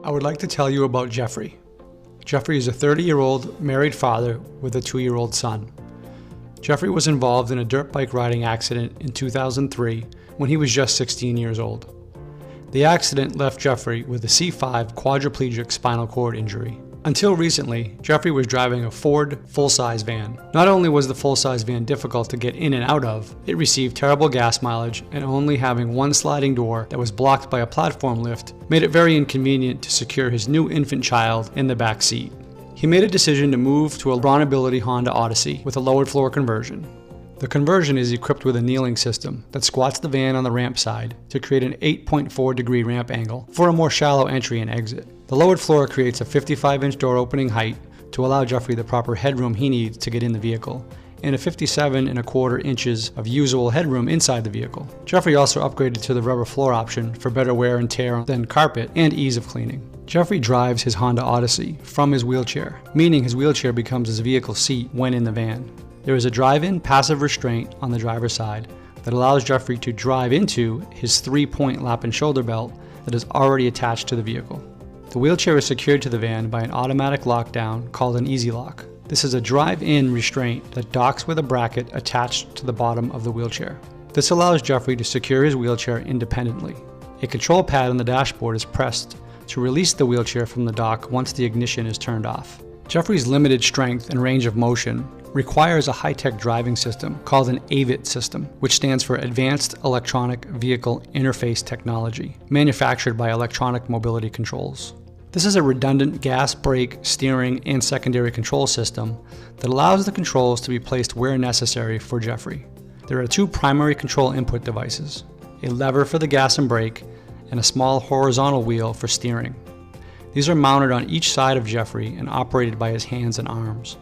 I would like to tell you about Jeffrey. Jeffrey is a 30-year-old married father with a 2-year-old son. Jeffrey was involved in a dirt bike riding accident in 2003 when he was just 16 years old. The accident left Jeffrey with a C5 quadriplegic spinal cord injury. Until recently, Jeffrey was driving a Ford full-size van. Not only was the full-size van difficult to get in and out of, it received terrible gas mileage, and only having one sliding door that was blocked by a platform lift made it very inconvenient to secure his new infant child in the back seat. He made a decision to move to a BraunAbility Honda Odyssey with a lowered floor conversion. The conversion is equipped with a kneeling system that squats the van on the ramp side to create an 8.4-degree ramp angle for a more shallow entry and exit. The lowered floor creates a 55-inch door opening height to allow Jeffrey the proper headroom he needs to get in the vehicle, and a 57.25 inches of usable headroom inside the vehicle. Jeffrey also upgraded to the rubber floor option for better wear and tear than carpet and ease of cleaning. Jeffrey drives his Honda Odyssey from his wheelchair, meaning his wheelchair becomes his vehicle seat when in the van. There is a drive-in passive restraint on the driver's side that allows Jeffrey to drive into his 3-point lap and shoulder belt that is already attached to the vehicle. The wheelchair is secured to the van by an automatic lockdown called an Easy Lock. This is a drive-in restraint that docks with a bracket attached to the bottom of the wheelchair. This allows Jeffrey to secure his wheelchair independently. A control pad on the dashboard is pressed to release the wheelchair from the dock once the ignition is turned off. Jeffrey's limited strength and range of motion requires a high-tech driving system called an AVIT system, which stands for Advanced Electronic Vehicle Interface Technology, manufactured by Electronic Mobility Controls. This is a redundant gas, brake, steering, and secondary control system that allows the controls to be placed where necessary for Jeffrey. There are 2 primary control input devices, a lever for the gas and brake, and a small horizontal wheel for steering. These are mounted on each side of Jeffrey and operated by his hands and arms.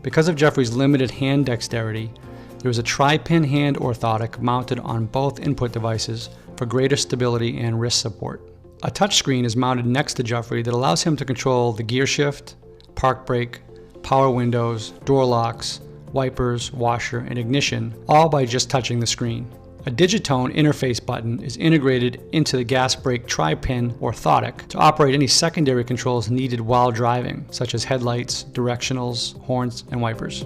Because of Jeffrey's limited hand dexterity, there is a tri-pin hand orthotic mounted on both input devices for greater stability and wrist support. A touchscreen is mounted next to Jeffrey that allows him to control the gear shift, park brake, power windows, door locks, wipers, washer, and ignition, all by just touching the screen. A Digitone interface button is integrated into the gas brake tri-pin orthotic to operate any secondary controls needed while driving, such as headlights, directionals, horns, and wipers.